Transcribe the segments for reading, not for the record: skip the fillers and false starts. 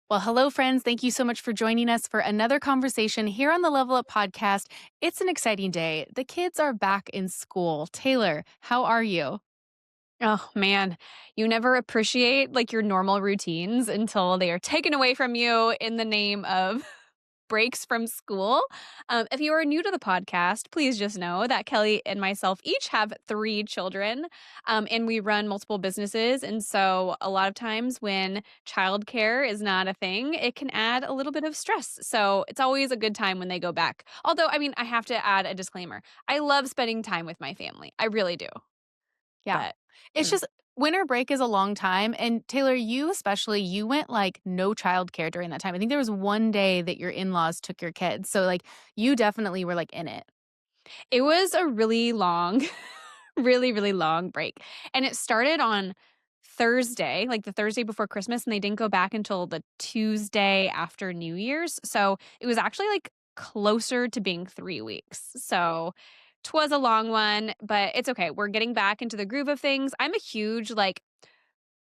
Well, hello, friends. Thank you so much for joining us for another conversation here on the Level Up podcast. It's an exciting day. The kids are back in school. Taylor, how are you? Oh man, you never appreciate like your normal routines until they are taken away from you in the name of breaks from school. If you are new to the podcast, please just know that Kelly and myself each have three children, and we run multiple businesses. And so, a lot of times when childcare is not a thing, it can add a little bit of stress. So, it's always a good time when they go back. Although, I mean, I have to add a disclaimer: I love spending time with my family. I really do, Yeah. but. It's mm, just winter break is a long time. And Taylor, you especially, you went like no childcare during that time. I think there was one day that your in laws took your kids. So, like, you definitely were like in it. It was a really long, really, really long break, and it started on Thursday, like the Thursday before Christmas, and they didn't go back until the Tuesday after New Year's, so it was actually, like, closer to being 3 weeks, so 'twas a long one, but it's okay, we're getting back into the groove of things. I'm a huge, like,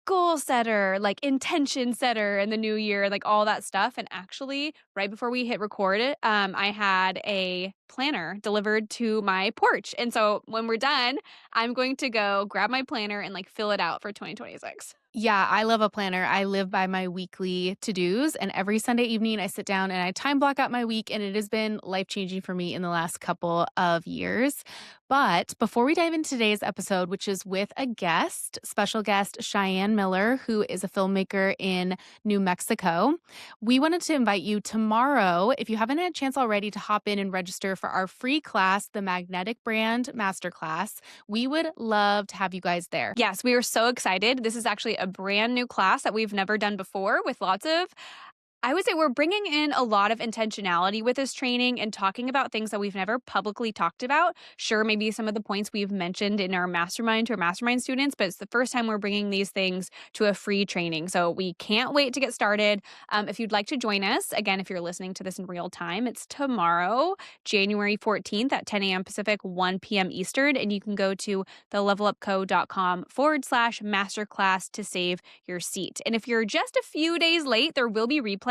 goal setter, like intention setter in the new year, like all that stuff. And actually, right before we hit record it, I had a planner delivered to my porch. And so when we're done, I'm going to go grab my planner and like fill it out for 2026. Yeah, I love a planner. I live by my weekly to-dos, and every Sunday evening I sit down and I time block out my week, and it has been life-changing for me in the last couple of years. But before we dive into today's episode, which is with a guest, special guest Cheyenne Miller, who is a filmmaker in New Mexico, we wanted to invite you tomorrow, if you haven't had a chance already, to hop in and register for our free class, the Magnetic Brand Masterclass. We would love to have you guys there. Yes, we are so excited. This is actually a brand new class that we've never done before with lots of I would say we're bringing in a lot of intentionality with this training and talking about things that we've never publicly talked about. Sure, maybe some of the points we've mentioned in our mastermind to our mastermind students, but it's the first time we're bringing these things to a free training. So we can't wait to get started. If you'd like to join us, again, if you're listening to this in real time, it's tomorrow, January 14th at 10 a.m. Pacific, 1 p.m. Eastern. And you can go to thelevelupco.com/masterclass to save your seat. And if you're just a few days late, there will be replays.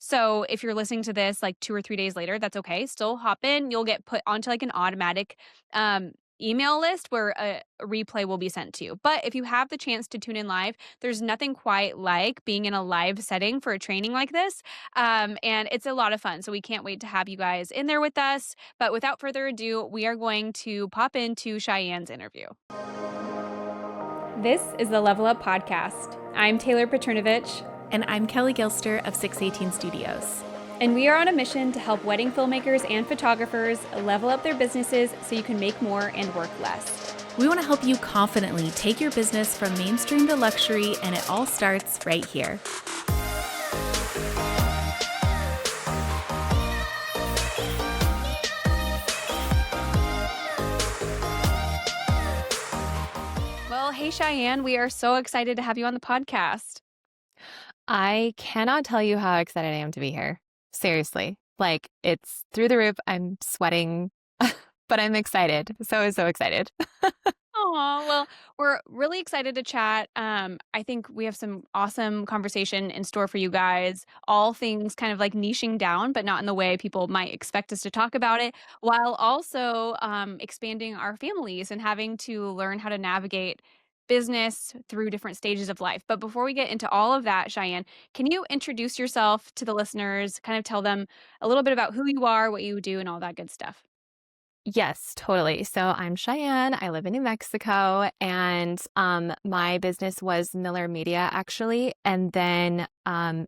So if you're listening to this like 2 or 3 days later, that's okay. Still hop in. You'll get put onto like an automatic email list where a replay will be sent to you. But if you have the chance to tune in live, there's nothing quite like being in a live setting for a training like this. And it's a lot of fun. So we can't wait to have you guys in there with us. But without further ado, we are going to pop into Cheyenne's interview. This is the Level Up Podcast. I'm Taylor Petrinovich, And I'm Kelly Gilster of 618 Studios. and we are on a mission to help wedding filmmakers and photographers level up their businesses so you can make more and work less. We want to help you confidently take your business from mainstream to luxury, and it all starts right here. Well, hey, Cheyenne, we are so excited to have you on the podcast. I cannot tell you how excited I am to be here. Seriously. Like, it's through the roof. I'm sweating, but I'm excited. So excited. Oh, well, we're really excited to chat. I think we have some awesome conversation in store for you guys. All things kind of like niching down, but not in the way people might expect us to talk about it, while also expanding our families and having to learn how to navigate business through different stages of life. But before we get into all of that, Cheyenne, can you introduce yourself to the listeners, kind of tell them a little bit about who you are, what you do, and all that good stuff? Yes, totally. So I'm Cheyenne. I live in New Mexico, and my business was Miller Media actually, and then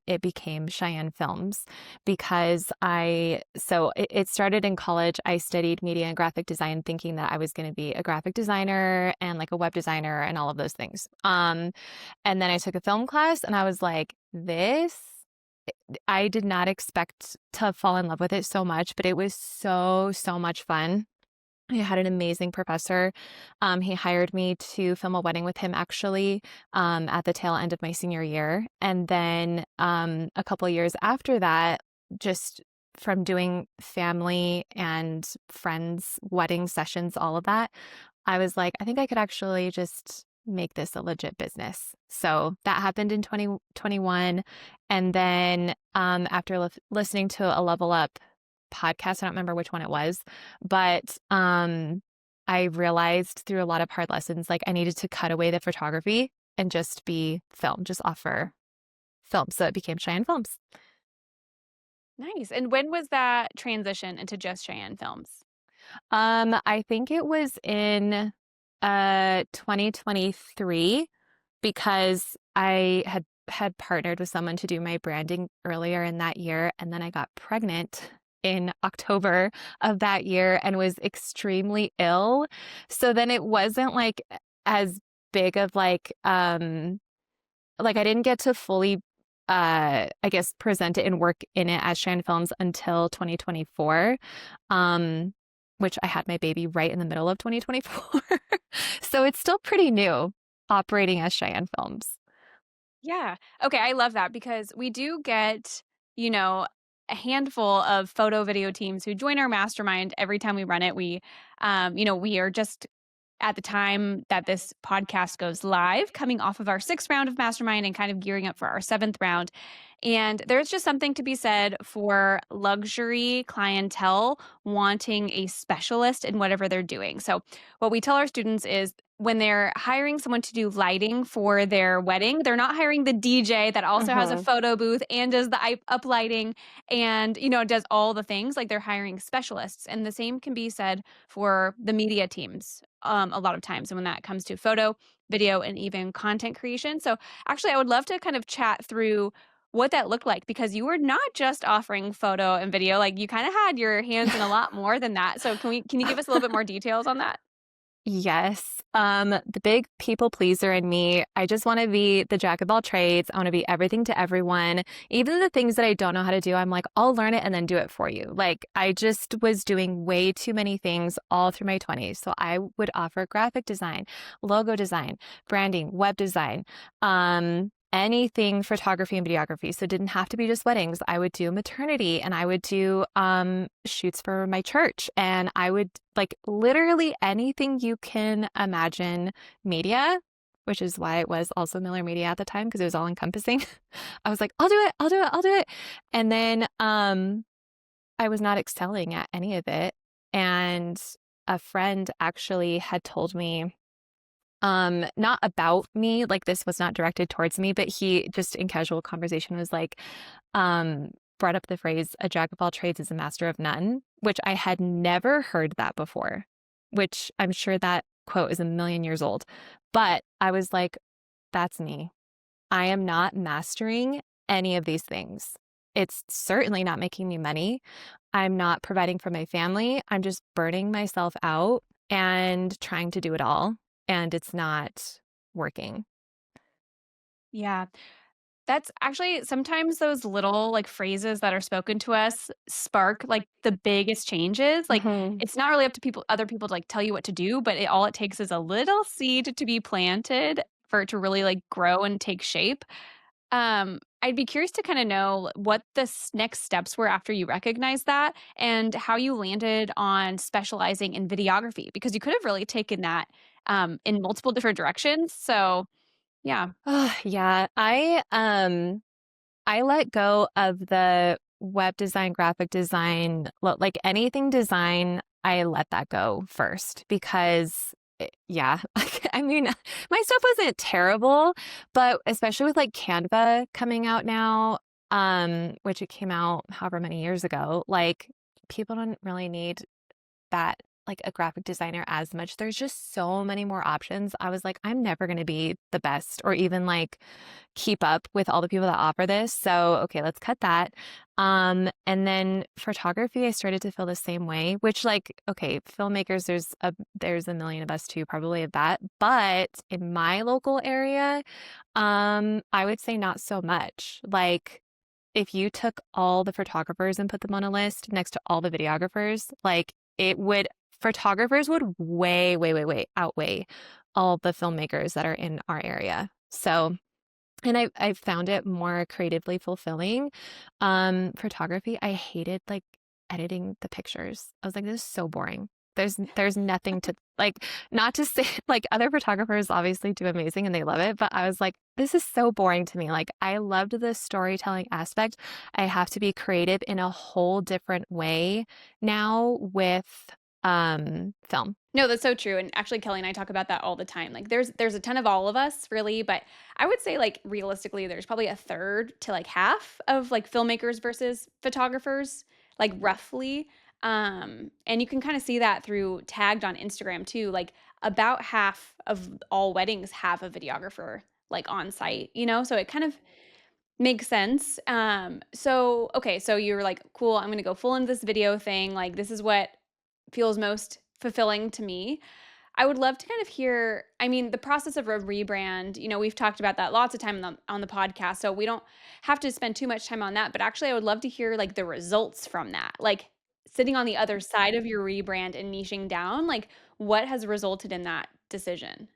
it became Cheyenne Films because it started in college. I studied media and graphic design, thinking that I was going to be a graphic designer and like a web designer and all of those things. And then I took a film class, and I was like, this. I did not expect to fall in love with it so much, but it was so much fun. I had an amazing professor. He hired me to film a wedding with him actually at the tail end of my senior year. And then a couple of years after that, just from doing family and friends, wedding sessions, all of that, I was like, I think I could actually just make this a legit business. So that happened in 2021. And then after listening to a Level Up podcast, I don't remember which one it was, but I realized through a lot of hard lessons, like I needed to cut away the photography and just be film, just offer film. So it became Cheyenne Films. Nice. And when was that transition into just Cheyenne Films? I think it was in 2023 because I had partnered with someone to do my branding earlier in that year, and then I got pregnant in October of that year and was extremely ill. So then it wasn't like as big of like I didn't get to fully I guess present it and work in it as Cheyenne Films until 2024. Which I had my baby right in the middle of 2024. So it's still pretty new operating as Cheyenne Films. Yeah. Okay, I love that because we do get, a handful of photo video teams who join our mastermind every time we run it. We are just at the time that this podcast goes live, coming off of our 6th round of mastermind and kind of gearing up for our 7th round. And there's just something to be said for luxury clientele wanting a specialist in whatever they're doing. So, what we tell our students is when they're hiring someone to do lighting for their wedding, they're not hiring the DJ that also has a Mm-hmm. photo booth and does the up lighting and, does all the things. Like they're hiring specialists. And the same can be said for the media teams a lot of times. And when that comes to photo, video, and even content creation. So, actually, I would love to kind of chat through what that looked like because you were not just offering photo and video, like you kind of had your hands in a lot more than that. So can you give us a little bit more details on that? Yes. The big people pleaser in me, I just want to be the jack of all trades. I want to be everything to everyone. Even the things that I don't know how to do, I'm like, I'll learn it and then do it for you. Like I just was doing way too many things all through my 20s. So I would offer graphic design, logo design, branding, web design, anything photography and videography. So it didn't have to be just weddings. I would do maternity and I would do shoots for my church and I would like literally anything you can imagine media, which is why it was also Miller Media at the time because it was all encompassing. I was like, I'll do it, I'll do it, I'll do it. And then I was not excelling at any of it. And a friend actually had told me not about me, like this was not directed towards me, but he just in casual conversation was like, brought up the phrase, a jack of all trades is a master of none, which I had never heard that before, which I'm sure that quote is a million years old. But I was like, that's me. I am not mastering any of these things. It's certainly not making me money. I'm not providing for my family. I'm just burning myself out and trying to do it all. And it's not working. Yeah. That's actually sometimes those little like phrases that are spoken to us spark like the biggest changes. Like Hmm. it's not really up to other people to like tell you what to do, but all it takes is a little seed to be planted for it to really like grow and take shape. I'd be curious to kind of know what the next steps were after you recognized that and how you landed on specializing in videography because you could have really taken that in multiple different directions. So, yeah. Oh, yeah. I let go of the web design, graphic design, like anything design, I let that go first because yeah, I mean, my stuff wasn't terrible, but especially with like Canva coming out now, which it came out however many years ago, like people don't really need that like a graphic designer as much. There's just so many more options. I was like, I'm never going to be the best or even like keep up with all the people that offer this. So, okay, let's cut that. And then photography, I started to feel the same way, which like, okay, filmmakers, there's a million of us too, probably of that. But in my local area, I would say not so much. Like if you took all the photographers and put them on a list next to all the videographers, like photographers would way, way, way, way outweigh all the filmmakers that are in our area. So, and I found it more creatively fulfilling. Photography, I hated like editing the pictures. I was like, this is so boring. There's nothing to Like, not to say like other photographers obviously do amazing and they love it, but I was like, this is so boring to me. Like, I loved the storytelling aspect. I have to be creative in a whole different way now with film. No, that's so true. And actually, Kelly and I talk about that all the time. Like there's a ton of all of us really, but I would say like realistically, there's probably a third to like half of like filmmakers versus photographers, like roughly. And you can kind of see that through tagged on Instagram too. Like about half of all weddings have a videographer like on site, you know? So it kind of makes sense. So okay, so you're like, cool, I'm gonna go full into this video thing. Like this is what feels most fulfilling to me. I would love to kind of hear, I mean, the process of a rebrand, you know, we've talked about that lots of time on the podcast, so we don't have to spend too much time on that, but actually I would love to hear like the results from that. Like sitting on the other side of your rebrand and niching down, like what has resulted in that decision?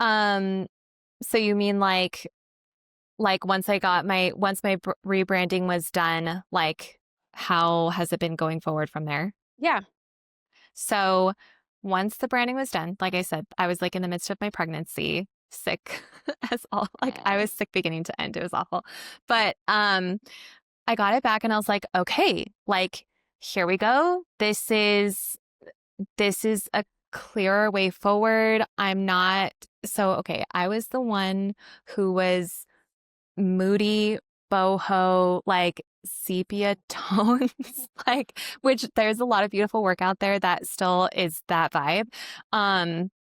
Um, so you mean like once my rebranding was done, like how has it been going forward from there? Yeah. So once the branding was done, like I said, I was like in the midst of my pregnancy, sick as all like I Oh. was sick beginning to end. It was awful. But I got it back and I was like, okay, like here we go. This is a clearer way forward. I'm not so okay. I was the one who was moody, boho, like sepia tones, like which there's a lot of beautiful work out there that still is that vibe. Um,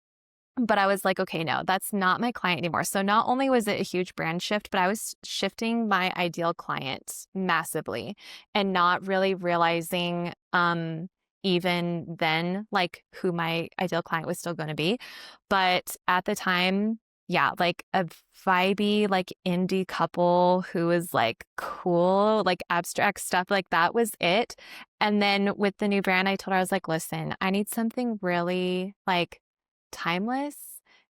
but I was like, okay, no, that's not my client anymore. So not only was it a huge brand shift, but I was shifting my ideal client massively and not really realizing even then like who my ideal client was still going to be. But at the time, yeah, like a vibey, like indie couple who was like cool, like abstract stuff, like that was it. And then with the new brand, I told her, I was like, listen, I need something really like timeless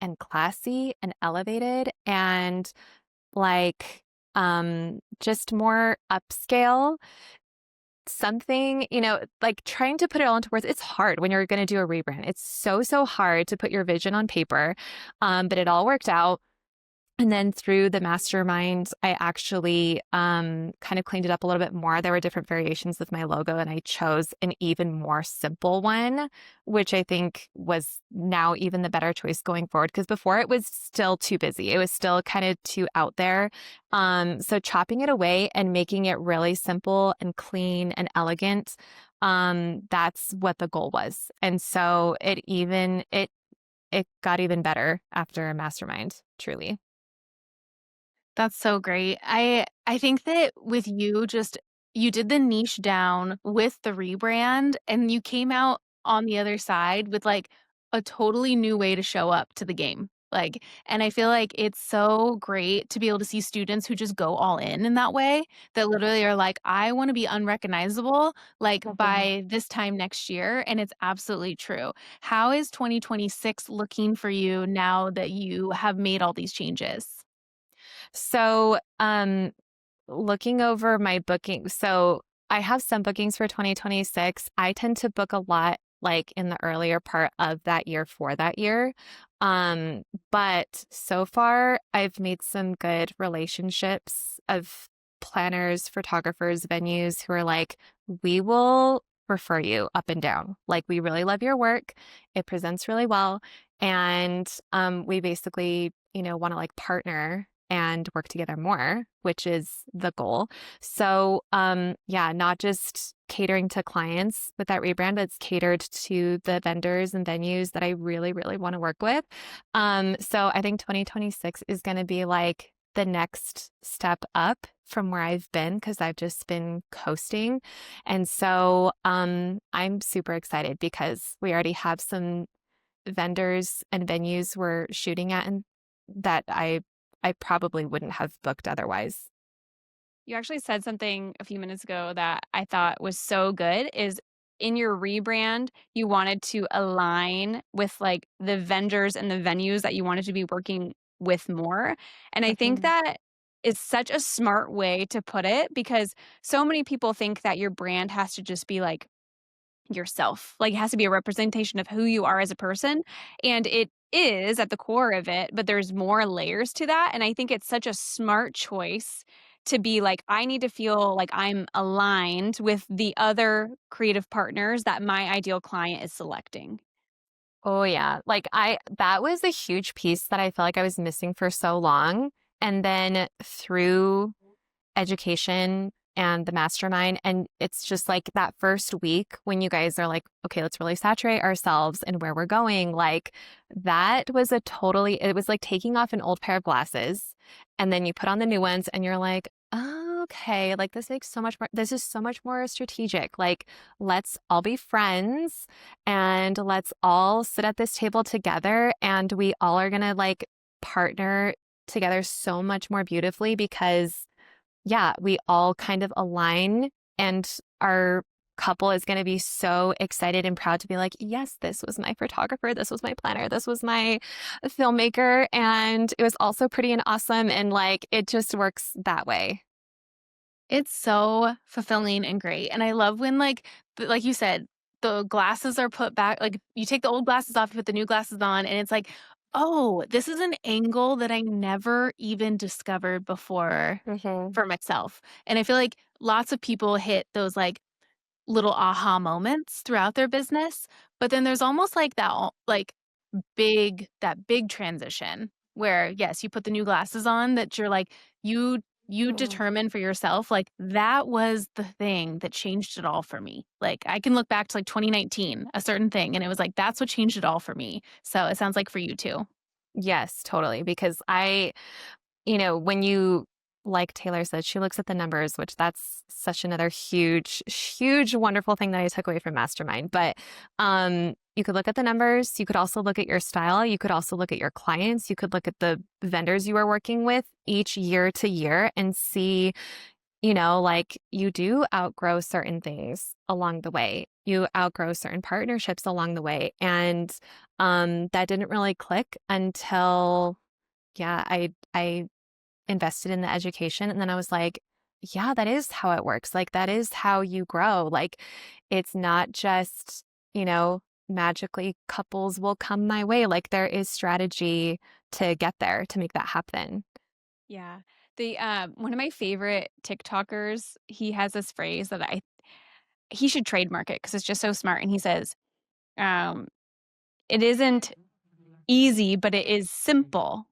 and classy and elevated and like just more upscale something, like trying to put it all into words. It's hard when you're going to do a rebrand. It's so hard to put your vision on paper. But it all worked out. And then through the mastermind, I actually kind of cleaned it up a little bit more. There were different variations with my logo, and I chose an even more simple one, which I think was now even the better choice going forward. Because before it was still too busy, it was still kind of too out there. So chopping it away and making it really simple and clean and elegant, that's what the goal was. And so it got even better after a mastermind, truly. That's so great. I think that with you just you did the niche down with the rebrand and you came out on the other side with like a totally new way to show up to the game. Like and I feel like it's so great to be able to see students who just go all in that way that literally are like I want to be unrecognizable like Mhm. by this time next year and it's absolutely true. How is 2026 looking for you now that you have made all these changes? So, looking over my bookings, so I have some bookings for 2026. I tend to book a lot like in the earlier part of that year for that year. Um, but so far I've made some good relationships of planners, photographers, venues who are like, we will refer you up and down. Like we really love your work. It presents really well. And we basically, want to like partner and work together more, which is the goal. So, yeah, not just catering to clients with that rebrand, but it's catered to the vendors and venues that I really, really want to work with. So I think 2026 is going to be like the next step up from where I've been because I've just been coasting. And so, I'm super excited because we already have some vendors and venues we're shooting at and that I probably wouldn't have booked otherwise. You actually said something a few minutes ago that I thought was so good is in your rebrand, you wanted to align with like the vendors and the venues that you wanted to be working with more. And I think Mhm. that is such a smart way to put it because so many people think that your brand has to just be like yourself. Like, it has to be a representation of who you are as a person, and it is at the core of it, but there's more layers to that, and I think it's such a smart choice to be like, "I need to feel like I'm aligned with the other creative partners that my ideal client is selecting." Oh yeah. Like that was a huge piece that I felt like I was missing for so long. And then through education and the mastermind, and it's just like that first week when you guys are like, okay, let's really saturate ourselves and where we're going. Like that was it was like taking off an old pair of glasses and then you put on the new ones and you're like, oh, okay, like this makes so much more, this is so much more strategic. Like, let's all be friends and let's all sit at this table together and we all are gonna like partner together so much more beautifully because yeah, we all kind of align and our couple is going to be so excited and proud to be like, yes, this was my photographer, this was my planner, this was my filmmaker, and it was also pretty and awesome. And like, it just works that way. It's so fulfilling and great, and I love when, like you said, the glasses are put back like, you take the old glasses off, you put the new glasses on, and it's like, "Oh, this is an angle that I never even discovered before Hmm. for myself," and I feel like lots of people hit those, little aha moments throughout their business, but then there's almost like that big transition where, yes, you put the new glasses on that you're like, you determine for yourself, like, that was the thing that changed it all for me. Like, I can look back to, 2019, a certain thing, and it was like, that's what changed it all for me. So it sounds like for you too. Yes, totally. Because when you, like Taylor said, she looks at the numbers, which that's such another huge, huge, wonderful thing that I took away from Mastermind. But you could look at the numbers. You could also look at your style. You could also look at your clients. You could look at the vendors you are working with each year to year and see, like you do outgrow certain things along the way. You outgrow certain partnerships along the way. And that didn't really click until, yeah, I invested in the education. And then I was like, yeah, that is how it works. Like, that is how you grow. Like, it's not just, magically couples will come my way. Like, there is strategy to get there to make that happen. Yeah. One of my favorite TikTokers, he has this phrase that he should trademark it because it's just so smart, and he says, um, "It isn't easy, but it is simple.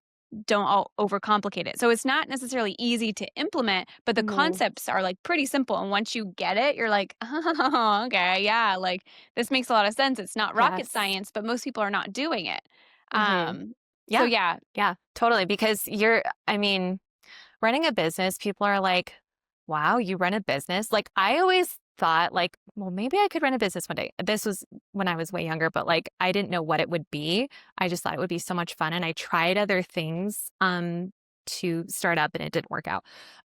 Don't overcomplicate it." So it's not necessarily easy to implement, but the Mhm. concepts are like pretty simple. And once you get it, you're like, oh, okay, yeah, like this makes a lot of sense. It's not rocket Yes. science, but most people are not doing it. Hmm. So Yeah. yeah, Yeah, totally. Because I mean, running a business, people are like, wow, you run a business? Like, I always thought, like, well, maybe I could run a business one day. This was when I was way younger, but like, I didn't know what it would be. I just thought it would be so much fun. And I tried other things to start up and it didn't work out.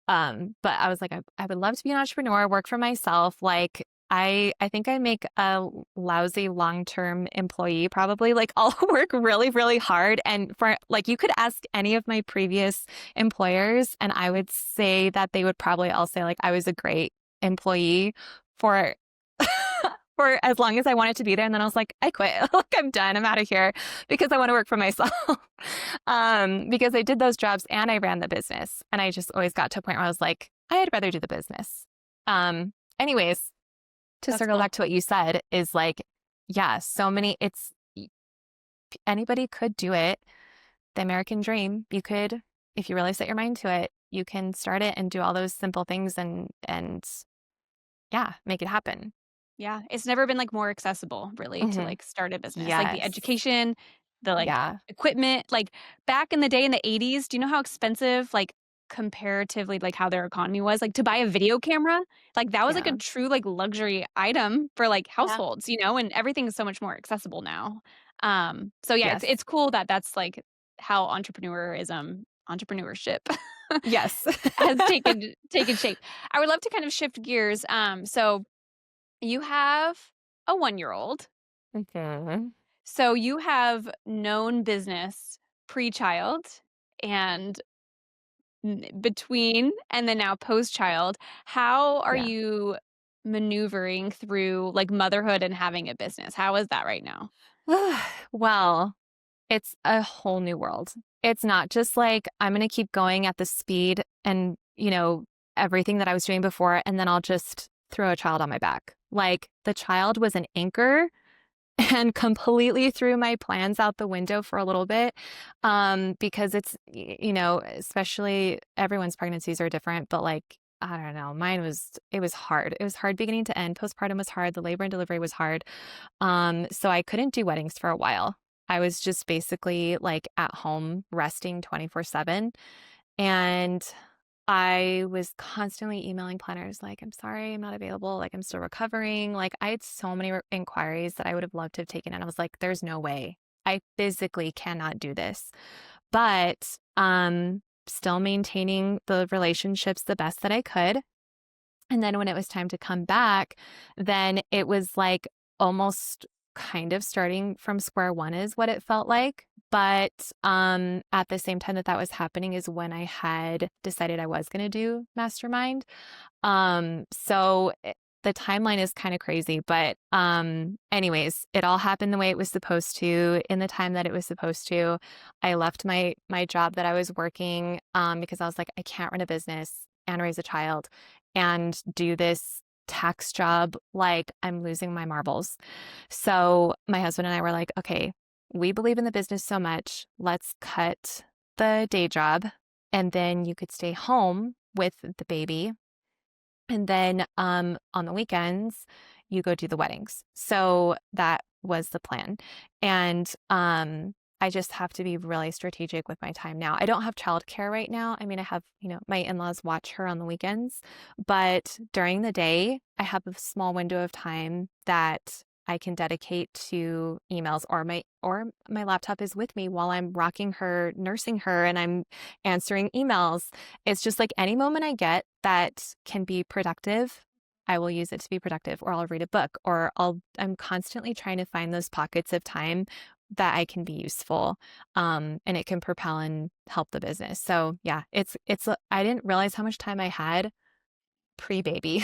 But I was like, I would love to be an entrepreneur, work for myself. Like, I think I make a lousy long-term employee probably. Like I'll work really, really hard. And for like you could ask any of my previous employers and I would say that they would probably all say like I was a great employee for for as long as I wanted to be there. And then I was like, I quit. Like I'm done. I'm out of here because I want to work for myself. Because I did those jobs and I ran the business. And I just always got to a point where I was like, I'd rather do the business. Anyways, to that's circle cool. back to what you said is like, yeah, anybody could do it. The American dream, you could, if you really set your mind to it, you can start it and do all those simple things and yeah, make it happen. Yeah, it's never been, like, more accessible, really, to, Hmm. like, start a business. Like, the Yes. education, the, like, Yeah. equipment, like, back in the day in the '80s, do you know how expensive, like, comparatively, like, how their economy was? Like, to buy a video camera, like, that was, like, a Yeah. true, like, luxury item for, like, Yeah. households, and everything is so much more accessible now. So, yeah, it's Yes. it's cool that that's, like, how entrepreneurship Yes. has taken shape. I would love to kind of shift gears, so you have a one-year-old, Mhm. so you have known business pre-child and between and then now post-child. How are Yeah. you maneuvering through, like, motherhood and having a business? How is that right now? Well, it's a whole new world. It's not just like I'm going to keep going at the speed and, everything that I was doing before, and then I'll just throw a child on my back. Like the child was an anchor and completely threw my plans out the window for a little bit. Because especially everyone's pregnancies are different, but like, I don't know, it was hard. It was hard beginning to end. Postpartum was hard. The labor and delivery was hard. So I couldn't do weddings for a while. I was just basically like at home resting 24/7. And I was constantly emailing planners like, I'm sorry, I'm not available. Like, I'm still recovering. Like, I had so many inquiries that I would have loved to have taken. And I was like, there's no way. I physically cannot do this. But still maintaining the relationships the best that I could. And then when it was time to come back, then it was like almost kind of starting from square one is what it felt like. But at the same time that that was happening is when I had decided I was going to do mastermind. The timeline is kind of crazy, but anyways, it all happened the way it was supposed to in the time that it was supposed to. I left my job that I was working because I was like, I can't run a business and raise a child and do this tax job like I'm losing my marbles. So my husband and I were like, okay, we believe in the business so much. Let's cut the day job and then you could stay home with the baby. And then on the weekends, you go do the weddings. So that was the plan. And I just have to be really strategic with my time now. I don't have childcare right now. I mean, I have, my in-laws watch her on the weekends, but during the day, I have a small window of time that I can dedicate to emails or my laptop is with me while I'm rocking her, nursing her, and I'm answering emails. It's just like any moment I get that can be productive, I will use it to be productive, or I'll read a book, or I'm constantly trying to find those pockets of time that I can be useful, and it can propel and help the business. So yeah, I didn't realize how much time I had pre-baby.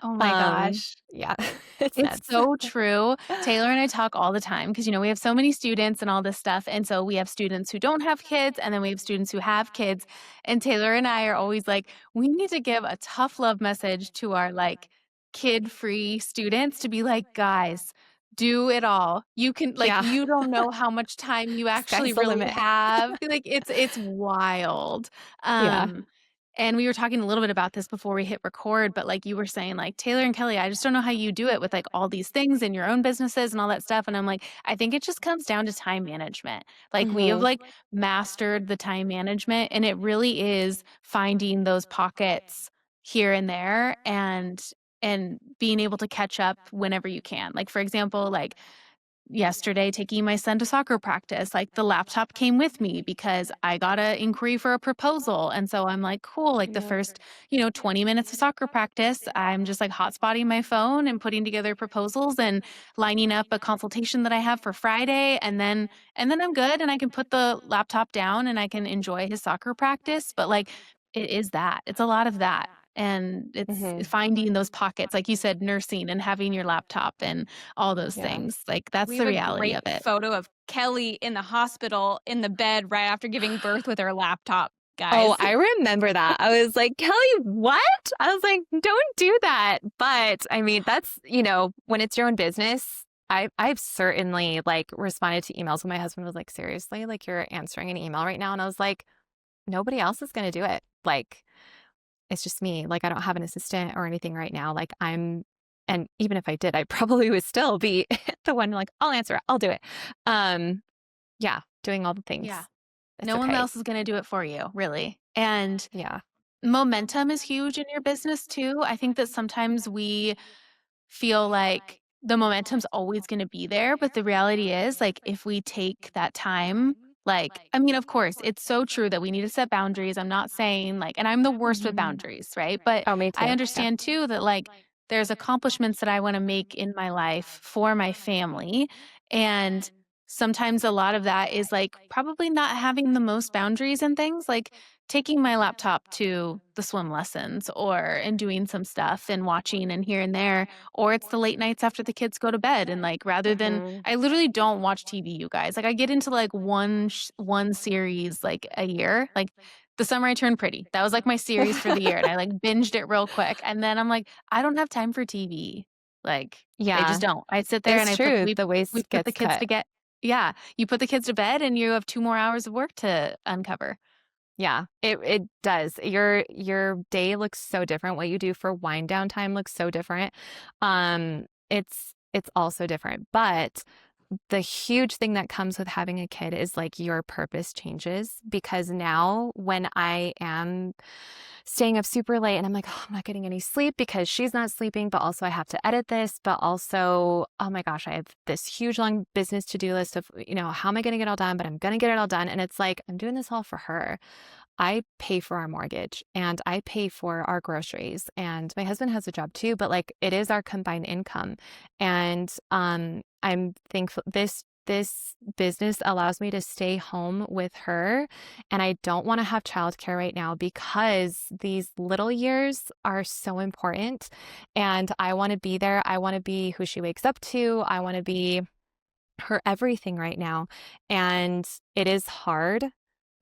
Oh my gosh. Yeah, it's It's nuts. so true. Taylor and I talk all the time because, we have so many students and all this stuff. And so we have students who don't have kids, and then we have students who have kids. And Taylor and I are always like, we need to give a tough love message to our like kid free students to be like, guys, do it all. You can like Yeah, you don't know how much time you actually sky's the really limit. have. Like it's wild. Yeah. Um and we were talking a little bit about this before we hit record, but like you were saying, like Taylor and Kelly, I just don't know how you do it with like all these things in your own businesses and all that stuff. And I'm like, I think it just comes down to time management. Like we have Mhm. like mastered the time management, and it really is finding those pockets here and there and being able to catch up whenever you can. Like for example, like yesterday taking my son to soccer practice, like the laptop came with me because I got an inquiry for a proposal. And so I'm like, cool, like the Yeah. first, 20 minutes of soccer practice, I'm just like hotspotting my phone and putting together proposals and lining up a consultation that I have for Friday. And then I'm good and I can put the laptop down and I can enjoy his soccer practice. But like it is that. It's a lot of that. And it's Mhm. finding those pockets, like you said, nursing and having your laptop and all those Yeah. things. Like, that's We the have a reality great of it. photo of Kelly in the hospital in the bed right after giving birth with her laptop, Oh, guys. I remember that. I was like, "Kelly, what?" I was like, "Don't do that." But I mean, that's, when it's your own business, I've certainly like responded to emails when my husband was like, "Seriously? Like you're answering an email right now?" And I was like, "Nobody else is going to do it. Like it's just me. Like I don't have an assistant or anything right now. Like and even if I did, I probably would still be the one like, I'll answer it. I'll do it." Um, yeah, doing all the things. Yeah. It's No one okay. else is gonna do it for you, really. And Yeah. momentum is huge in your business too. I think that sometimes we feel like the momentum's always gonna be there, but the reality is, like, if we take that time, like I mean, of course, it's so true that we need to set boundaries. I'm not saying, like and I'm the worst with Mhm. boundaries, right? But Oh, me I too. Yeah. understand too that, like, there's accomplishments that I wanna make in my life for my family, and sometimes a lot of that is, like, probably not having the most boundaries and things, like taking my laptop to the swim lessons and doing some stuff and watching and here and there, or it's the late nights after the kids go to bed and, like, rather than Mhm. I literally don't watch TV, you guys. Like, I get into, like, one series, like, a year. Like, The Summer I Turned Pretty, that was, like, my series for the year, and I, like, binged it real quick, and then I'm like, "I don't have time for TV." Like, I just Yeah, don't. I sit there and it's true. The we waste put the gets kids cut. to get Yeah, you put the kids to bed and you have 2 more hours of work to uncover. Yeah, it does. Your day looks so different. What you do for wind down time looks so different. It's also different. But the huge thing that comes with having a kid is like your purpose changes because now when I am staying up super late and I'm like, oh, I'm not getting any sleep because she's not sleeping, but also I have to edit this, but also, oh my gosh, I have this huge long business to-do list of, how am I going to get it all done? But I'm going to get it all done. And it's like, I'm doing this all for her. I pay for our mortgage and I pay for our groceries and my husband has a job too, but like it is our combined income. And I'm thankful this business allows me to stay home with her and I don't want to have childcare right now because these little years are so important and I want to be there. I want to be who she wakes up to. I want to be her everything right now. And it is hard,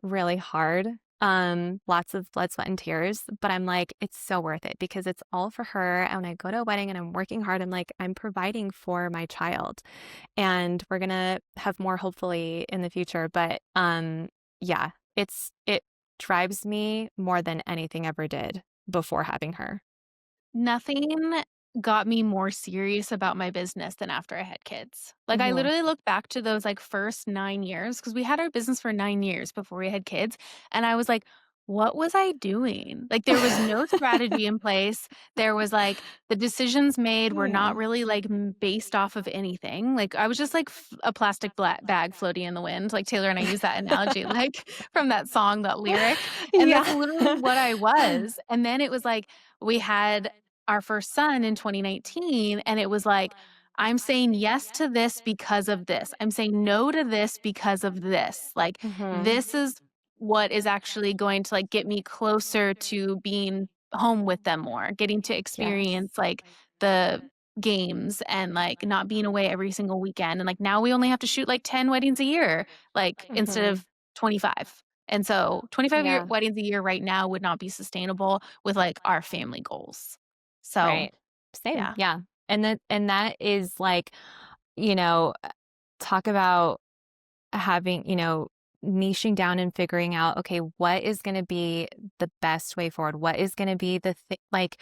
really hard. Lots of blood, sweat, and tears. But I'm like, it's so worth it because it's all for her. And when I go to a wedding and I'm working hard, I'm like, I'm providing for my child. And we're gonna have more hopefully in the future. But yeah, it drives me more than anything ever did before having her. Nothing got me more serious about my business than after I had kids. Like, I Hmm. literally look back to those, like, first 9 years because we had our business for 9 years before we had kids, and I was like, "What was I doing?" Like, there was no strategy in place. There was, like the decisions made were not Yeah. really, like, based off of anything. Like, I was just like a plastic bag floating in the wind. Like, Taylor and I use that analogy, like, from that song, that lyric, and that's Yeah. literally what I was, and then it was like, we had our first son in 2019, and it was like, I'm saying yes to this because of this. I'm saying no to this because of this. Like, Hmm. this is what is actually going to, like, get me closer to being home with them more, getting to Yes. experience, like, the games and, like, not being away every single weekend, and, like, now we only have to shoot, like, 10 weddings a year, like, instead Hmm. of 25. And so 25 Yeah. weddings a year right now would not be sustainable with, like, our family goals. So, Right. Same. yeah. Yeah. And that is like, you know, talk about having, niching down and figuring out, okay, what is going to be the best way forward? What is going to be the like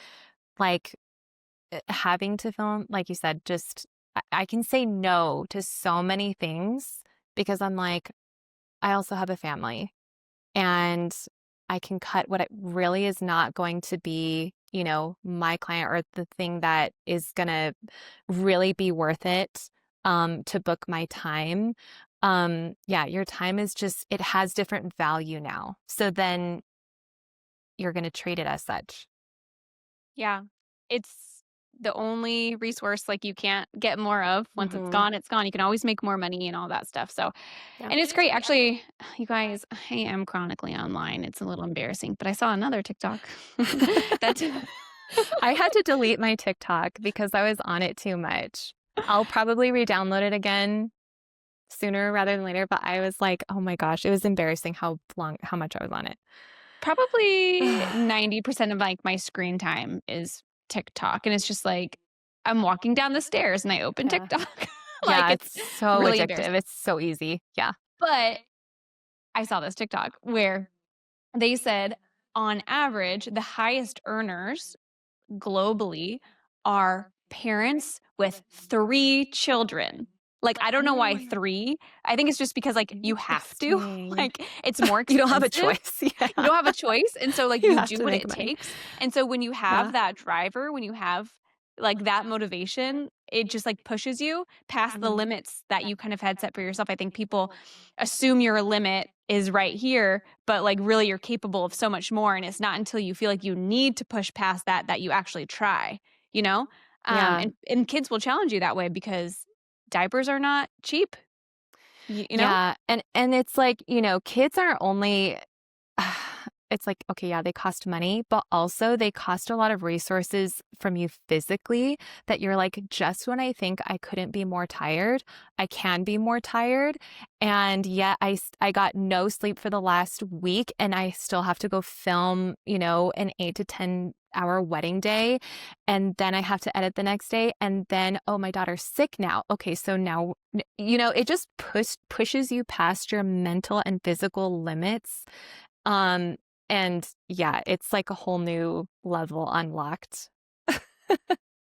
having to film, like you said, just I can say no to so many things because I'm like, I also have a family and I can cut what it really is not going to be, my client or the thing that is going to really be worth it to book my time. Yeah, your time is just, it has different value now. So then you're going to treat it as such. Yeah. It's the only resource, like, you can't get more of. Once it's Hmm. gone, it's gone. You can always make more money and all that stuff, so Yep. and it's great. Actually, you guys, I am chronically online. It's a little embarrassing, but I saw another TikTok that I had to delete my TikTok because I was on it too much. I'll probably re-download it again sooner rather than later, but I was like, oh my gosh, it was embarrassing how much I was on it. probably 90% of, like, my screen time is TikTok, and it's just like, I'm walking down the stairs and I open Yeah. TikTok. Like, Yeah, it's it's so really addictive. embarrassing. It's so easy. Yeah. But I saw this TikTok where they said, on average, the highest earners globally are parents with 3 children. Like, I don't know why Oh, 3. I think it's just because, like, you have to. interesting. Like, it's more You don't have a expensive. choice. You Yeah. don't have a choice, and so, like, You you have do to what make it money. takes, and so when you Yeah. have that driver, when you have, like, that motivation, it just, like, pushes you past the Mhm. limits that you kind of had set for yourself. I think people assume your limit is right here, but, like, really you're capable of so much more, and it's not until you feel like you need to push past that that you actually try, you know? Yeah. And kids will challenge you that way because diapers are not cheap. You know? Yeah, and it's like, kids are only it's like, okay, yeah, they cost money, but also they cost a lot of resources from you physically that you're like, just when I think I couldn't be more tired, I can be more tired. And yet I got no sleep for the last week and I still have to go film, an 8 to 10 hour wedding day. And then I have to edit the next day. And then, oh, my daughter's sick now. Okay, so now, it just pushes you past your mental and physical limits. Um, and yeah, it's like a whole new level unlocked.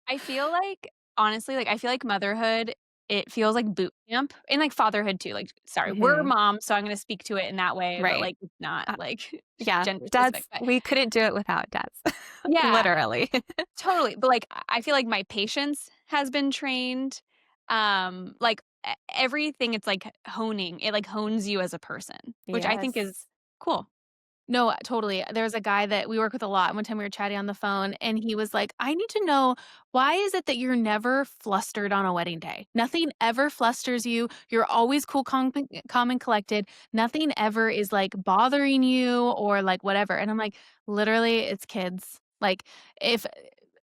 I feel like honestly, like, I feel like motherhood, it feels like boot camp and, like, fatherhood too, like, sorry, we're Mhm. moms, so I'm gonna speak to it in that way, but, Right. like, it's not, Uh, like, yeah, gender specific, dads, but we couldn't do it without dads. yeah, Literally. totally, but, like, I feel like my patience has been trained, like, everything, it's, like, honing, it, like, hones you as a person, which I think Yes. is cool. No, totally. There's a guy that we work with a lot. One time we were chatting on the phone and he was like, "I need to know, why is it that you're never flustered on a wedding day? Nothing ever flusters you. You're always cool, calm and collected. Nothing ever is like bothering you or like whatever." And I'm like, literally, it's kids. Like, if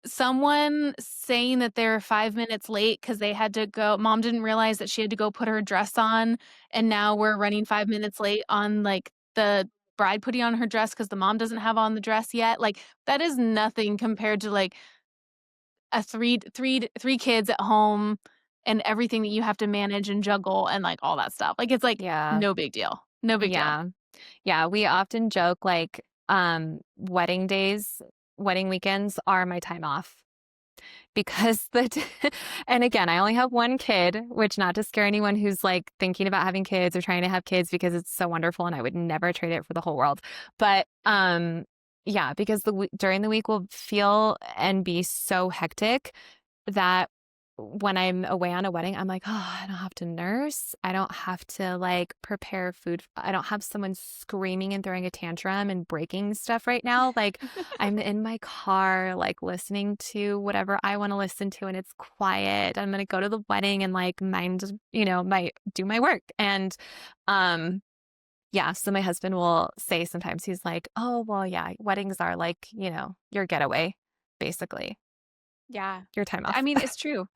someone saying that they're 5 minutes late because they had to go, mom didn't realize that she had to go put her dress on, and now we're running 5 minutes late on like the bride putting on her dress because the mom doesn't have on the dress yet. Like, that is nothing compared to like a three kids at home and everything that you have to manage and juggle and like all that stuff. Like, it's like Yeah. no big deal. No big deal. Yeah. Yeah, we often joke like wedding weekends are my time off. Because and again, I only have one kid, which, not to scare anyone who's like thinking about having kids or trying to have kids, because it's so wonderful and I would never trade it for the whole world. But yeah, because during the week will feel and be so hectic that when I'm away on a wedding, I'm like, oh, I don't have to nurse. I don't have to like prepare food. I don't have someone screaming and throwing a tantrum and breaking stuff right now. Like, I'm in my car, like listening to whatever I want to listen to, and it's quiet. I'm gonna go to the wedding and like do my work. And um, yeah, so my husband will say sometimes, he's like, oh, well, yeah, weddings are like, your getaway, basically, Yeah. your time I off. mean, it's true.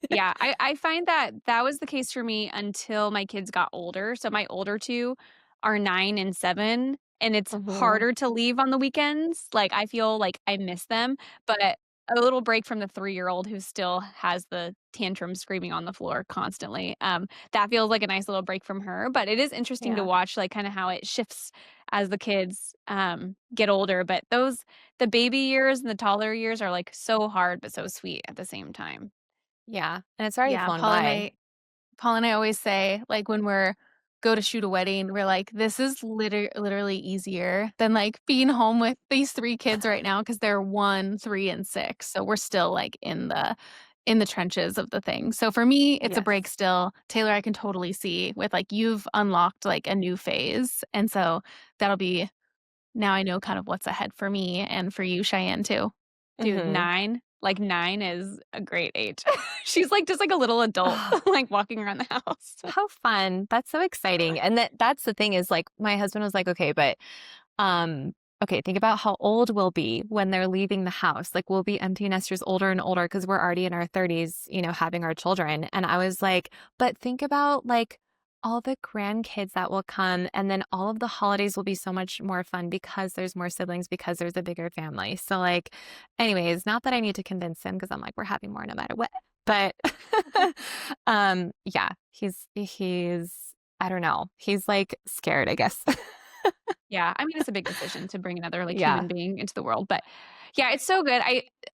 Yeah, I find that that was the case for me until my kids got older. So my older 2 are 9 and 7, and it's Mhm. harder to leave on the weekends. Like, I feel like I miss them, but a little break from the 3-year-old who still has the tantrum screaming on the floor constantly, that feels like a nice little break from her, but it is interesting to Yeah. watch, like, kinda how it shifts as the kids, get older, but the baby years and the toddler years are, like, so hard, but so sweet at the same time. Yeah, and it's already Yeah, flown by. Paul and I always say, like, when we're go to shoot a wedding, we're like, "This is literally easier than, like, being home with these 3 kids right now because 'cause they're 1, 3, and 6." So we're still, like, in the trenches of the thing. So for me, it's a break Yes. still. Taylor, I can totally see with, like, you've unlocked, like, a new phase, and so that'll be, now I know kind of what's ahead for me and for you, Cheyenne, too. Dude, Mhm. 9 is a great age. She's, like, just like a little adult, Oh, like, walking around the house. how fun. That's so exciting. And that's the thing, is like my husband was like, "Okay, but Um, okay, think about how old we'll be when they're leaving the house. Like, we'll be empty nesters older and older because we're already in our 30s, having our children." And I was like, but think about like all the grandkids that will come. And then all of the holidays will be so much more fun because there's more siblings, because there's a bigger family. So, like, anyways, not that I need to convince him because I'm like, we're having more no matter what. But yeah, I don't know. He's like scared, I guess. Yeah, I mean, it's a big decision to bring another, like, human Yeah. being into the world, but yeah, it's so good.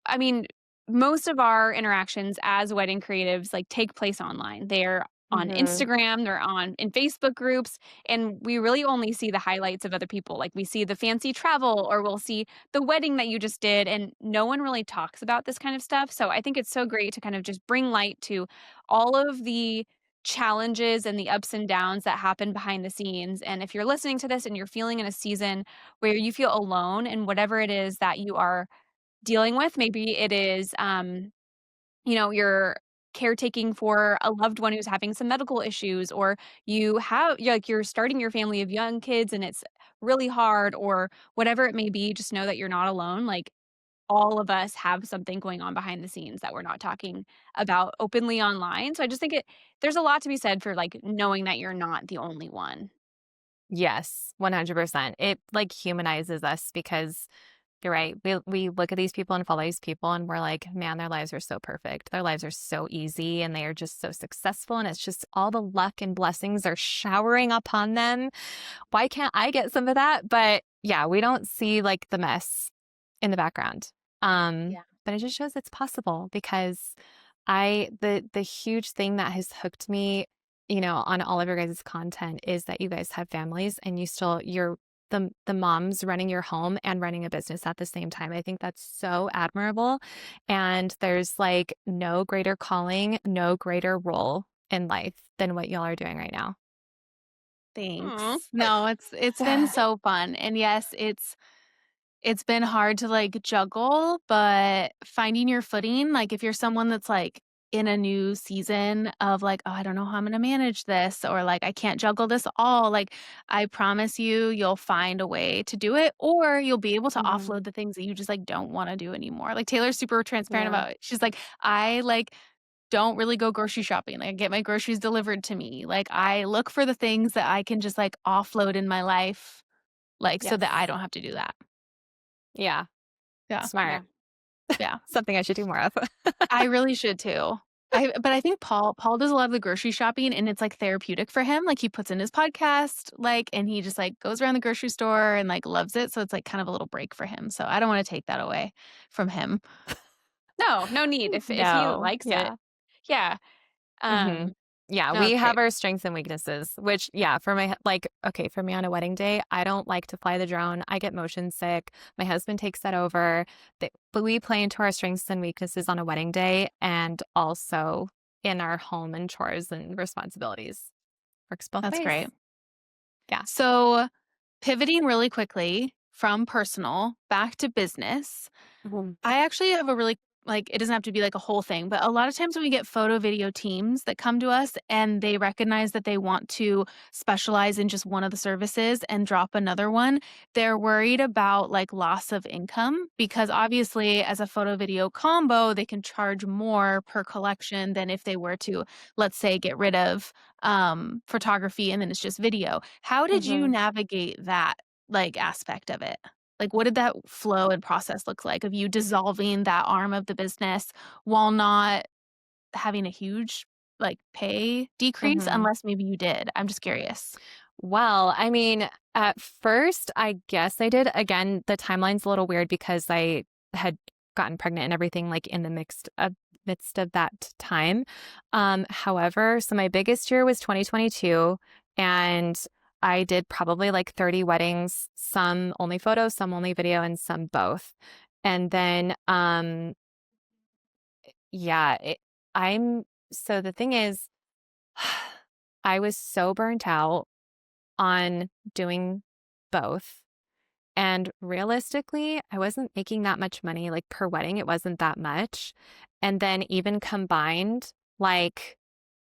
I mean, most of our interactions as wedding creatives, like, take place online. They're on Mhm. Instagram, they're on in Facebook groups, and we really only see the highlights of other people. Like, we see the fancy travel, or we'll see the wedding that you just did, and no one really talks about this kind of stuff, so I think it's so great to kind of just bring light to all of the challenges and the ups and downs that happen behind the scenes. And if you're listening to this and you're feeling in a season where you feel alone in whatever it is that you are dealing with, maybe it is, you're caretaking for a loved one who's having some medical issues, or you're starting your family of young kids and it's really hard, or whatever it may be, just know that you're not alone. Like, all of us have something going on behind the scenes that we're not talking about openly online. So I just think there's a lot to be said for, like, knowing that you're not the only one. Yes, 100%. It, like, humanizes us because you're right. We look at these people and follow these people and we're like, "Man, their lives are so perfect. Their lives are so easy and they are just so successful, and it's just all the luck and blessings are showering upon them. Why can't I get some of that?" But yeah, we don't see, like, the mess in the background. Yeah. But it just shows it's possible because the huge thing that has hooked me, on all of your guys' content is that you guys have families and you're the moms running your home and running a business at the same time. I think that's so admirable. And there's, like, no greater calling, no greater role in life than what y'all are doing right now. Aw. Thanks. No, it's been so fun. And yes, it's been hard to, like, juggle, but finding your footing, like, if you're someone that's, like, in a new season of, like, "Oh, I don't know how I'm gonna manage this," or, like, "I can't juggle this all," like, I promise you'll find a way to do it, or you'll be able to Mhm. offload the things that you just, like, don't wanna do anymore. Like, Taylor's super transparent Yeah. about it. She's like, "I, like, don't really go grocery shopping. I get my groceries delivered to me." Like, I look for the things that I can just, like, offload in my life, like, so that I Yes. don't have to do that. Yeah. Yeah, Yeah. Smart. yeah. Something I should do more of. I really should too. I think Paul does a lot of the grocery shopping, and it's, like, therapeutic for him. Like, he puts in his podcast, like, and he just, like, goes around the grocery store and, like, loves it, so it's, like, kind of a little break for him, so I don't wanna take that away from him. No, no need if he No. likes it. Yeah. Yeah. Mhm. Um, Yeah, no, we it's have great. our strengths and weaknesses, which, yeah, for okay, for me on a wedding day, I don't like to fly the drone. I get motion sick. My husband takes that over. But we play into our strengths and weaknesses on a wedding day and also in our home and chores and responsibilities. Works both That's ways. great. Yeah. So, pivoting really quickly from personal back to business, Mhm. I actually have a really like, it doesn't have to be like a whole thing, but a lot of times when we get photo video teams that come to us and they recognize that they want to specialize in just one of the services and drop another one, they're worried about, like, loss of income because obviously as a photo video combo, they can charge more per collection than if they were to, let's say, get rid of photography and then it's just video. How did you Mhm. navigate that, like, aspect of it? Like, what did that flow and process look like of you dissolving that arm of the business while not having a huge, like, pay decrease Mhm. unless maybe you did? I'm just curious. Well, I mean, at first, I guess I did. Again, the timeline's a little weird because I had gotten pregnant and everything, like, in the midst of that time. However, so my biggest year was 2022, and I did probably like 30 weddings, some only photo, some only video, and some both. And then, yeah, I'm so the thing is, I was so burnt out on doing both. And realistically, I wasn't making that much money, like, per wedding, it wasn't that much. And then even combined, like,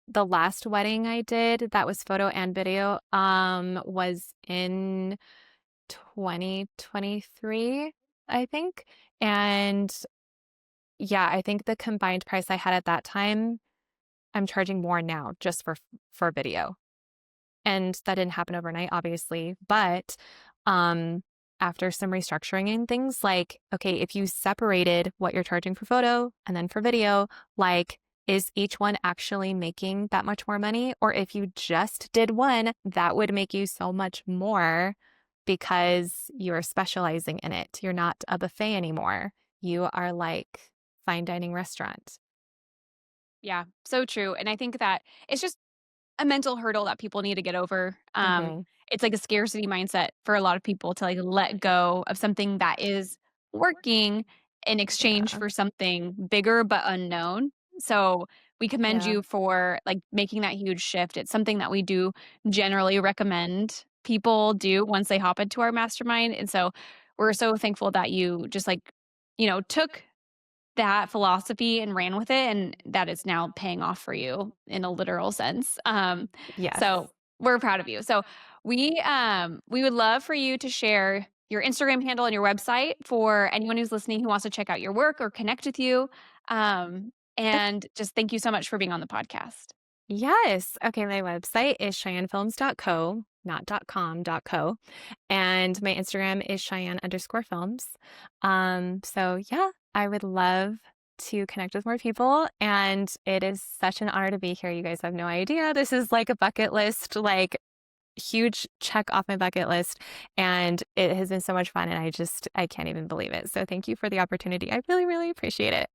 the last wedding I did that was photo and video, was in 2023, I think. And yeah, I think the combined price I had at that time, I'm charging more now just for video. And that didn't happen overnight, obviously. But after some restructuring and things, like, okay, if you separated what you're charging for photo and then for video, like, is each one actually making that much more money? Or if you just did one, that would make you so much more because you're specializing in it. You're not a buffet anymore. You are like fine dining restaurant. Yeah, so true, and I think that it's just a mental hurdle that people need to get over. Mm-hmm. It's like a scarcity mindset for a lot of people to, like, let go of something that is working in exchange Yeah. for something bigger but unknown. So we commend Yeah. you for, like, making that huge shift. It's something that we do generally recommend people do once they hop into our mastermind. And so we're so thankful that you just, like, took that philosophy and ran with it, and that is now paying off for you in a literal sense. Yes. So we're proud of you. So we would love for you to share your Instagram handle and your website for anyone who's listening who wants to check out your work or connect with you. And just thank you so much for being on the podcast. Yes. Okay. My website is CheyenneFilms.co, not .com, .co. And my Instagram is Cheyenne_films. So yeah, I would love to connect with more people. And it is such an honor to be here. You guys have no idea. This is like a bucket list, like huge check off my bucket list. And it has been so much fun. And I can't even believe it. So thank you for the opportunity. I really, really appreciate it.